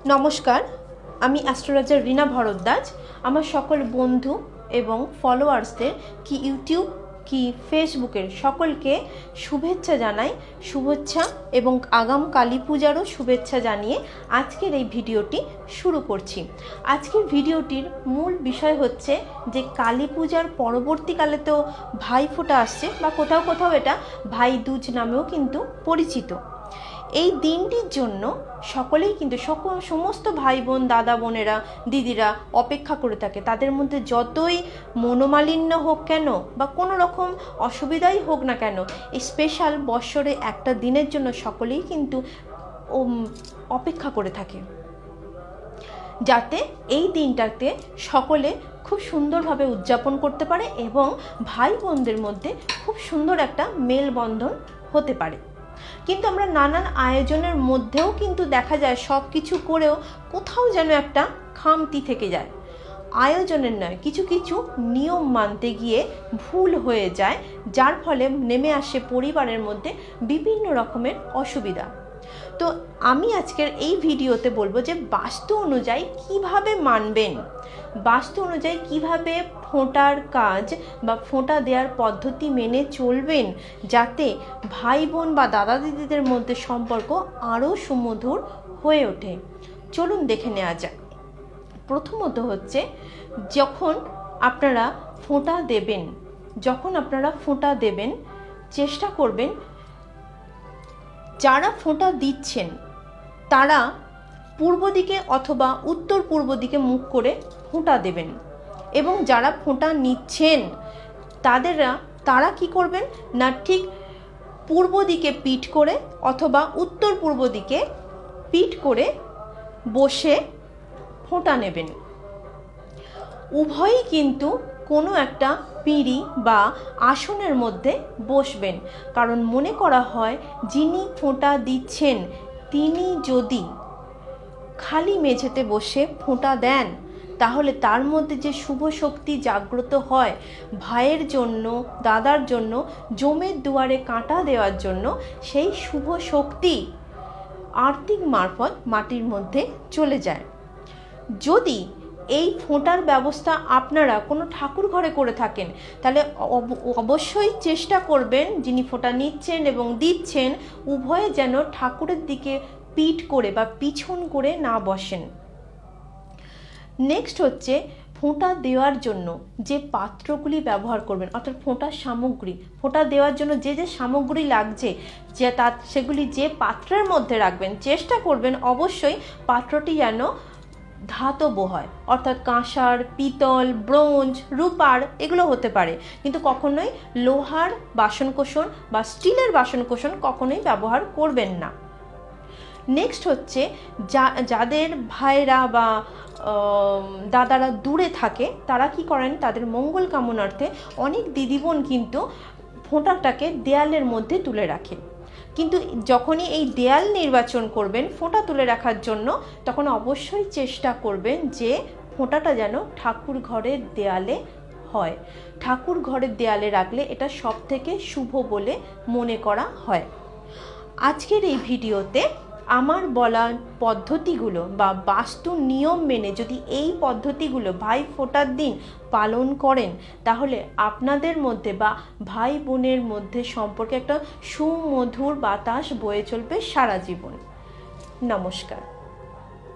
नमस्कार, आमी एस्ट्रोलजार रीना भरद्वाज। आमार सकल बंधु एवं फलोयार्सदेर कि यूट्यूब कि फेसबुकेर सकलके शुभेच्छा जानाई। शुभेच्छा एवं आगाम काली पूजारो शुभेच्छा जानिए आजकेर এই ভিডিওটি शुरू करছি। आजकेर ভিডিওটির मूल विषय হচ্ছে যে কালী পূজার পরবর্তীকালে তো ভাইফোঁটা আসছে বা কোথাও কোথাও এটা ভাই দুজ নামেও কিন্তু পরিচিত। এই দিনটির জন্য সকলেই কিন্তু সমস্ত ভাই বোন দাদা বোনেরা দিদিরা অপেক্ষা করে থাকে। তাদের মধ্যে যতই মনোমালিন্য হোক কেন বা কোনো রকম অসুবিধাই হোক না কেন, এই স্পেশাল বৎসরে একটা দিনের জন্য সকলেই কিন্তু অপেক্ষা করে থাকে, যাতে এই দিনটাতে সকলে খুব সুন্দরভাবে উদযাপন করতে পারে এবং ভাই বোনদের মধ্যে খুব সুন্দর একটা মেলবন্ধন হতে পারে। কিন্তু আমরা নানান আয়োজনের মধ্যেও কিন্তু দেখা যায় সব কিছু করেও কোথাও যেন একটা খামতি থেকে যায়। আয়োজনের নয়, কিছু কিছু নিয়ম মানতে গিয়ে ভুল হয়ে যায়, যার ফলে নেমে আসে পরিবারের মধ্যে বিভিন্ন রকমের অসুবিধা। তো আমি আজকের এই ভিডিওতে বলবো যে বাস্তু অনুযায়ী কিভাবে মানবেন, বাস্তু অনুযায়ী কিভাবে ফোঁটার কাজ বা ফোঁটা দেওয়ার পদ্ধতি মেনে চলবেন, যাতে ভাই বোন বা দাদা দিদিদের মধ্যে সম্পর্ক আরও সুমধুর হয়ে ওঠে। চলুন দেখে নেওয়া যাক। প্রথমত হচ্ছে, যখন আপনারা ফোঁটা দেবেন চেষ্টা করবেন যারা ফোঁটা দিচ্ছেন তারা পূর্ব দিকে অথবা উত্তর পূর্ব দিকে মুখ করে ফোঁটা দেবেন, এবং যারা ফোঁটা নিচ্ছেন তারা কি করবেন না, ঠিক পূর্ব দিকে পিঠ করে অথবা উত্তর পূর্ব দিকে পিঠ করে বসে ফোঁটা নেবেন। উভয়ই কিন্তু কোনো একটা পিঁড়ি বা আসনের মধ্যে বসবেন, কারণ মনে করা হয় যিনি ফোঁটা দিচ্ছেন তিনি যদি খালি মেঝেতে বসে ফোঁটা দেন তাহলে তার মধ্যে যে শুভ শক্তি জাগ্রত হয়, ভাইয়ের জন্য দাদার জন্য জমের দুয়ারে কাঁটা দেওয়ার জন্য, সেই শুভ শক্তি আর্থিক মারফত মাটির মধ্যে চলে যায়। যদি এই ফোঁটার ব্যবস্থা আপনারা কোনো ঠাকুর ঘরে করে থাকেন তাহলে অবশ্যই চেষ্টা করবেন যিনি ফোঁটা নিচ্ছেন এবং দিচ্ছেন উভয়ে যেন ঠাকুরের দিকে পিঠ করে বা পিছন করে না বসেন। নেক্সট হচ্ছে, ফোঁটা দেওয়ার জন্য যে পাত্রগুলি ব্যবহার করবেন, অর্থাৎ ফোঁটার সামগ্রী, ফোঁটা দেওয়ার জন্য যে যে সামগ্রী লাগছে সেগুলি যে পাত্রের মধ্যে রাখবেন চেষ্টা করবেন অবশ্যই পাত্রটি যেন ধাতব হয়, অর্থাৎ কাঁসার, পিতল, ব্রোঞ্জ, রূপার এগুলো হতে পারে, কিন্তু কখনোই লোহার বাসনকোসন বা স্টিলের বাসনকোসন কখনোই ব্যবহার করবেন না। নেক্সট হচ্ছে, যাদের ভাইরা বা দাদারা দূরে থাকে তারা কি করেন, তাদের মঙ্গল কামনার্থে অনেক দিদিবোন কিন্তু ফোঁটাটাকে দেয়ালের মধ্যে তুলে রাখে। কিন্তু যখনই এই দেয়াল নির্বাচন করবেন ফোঁটা তুলে রাখার জন্য, তখন অবশ্যই চেষ্টা করবেন যে ফোঁটাটা যেন ঠাকুর ঘরের দেয়ালে হয়। ঠাকুর ঘরের দেয়ালে রাখলে এটা সবথেকে শুভ বলে মনে করা হয়। আজকের এই ভিডিওতে আমার বলা পদ্ধতিগুলো বা বাস্তু নিয়ম মেনে যদি এই পদ্ধতিগুলো ভাই ফোঁটার দিন পালন করেন তাহলে আপনাদের মধ্যে বা ভাই বোনের মধ্যে সম্পর্কে একটা সুমধুর বাতাস বয়ে চলবে সারা জীবন। নমস্কার।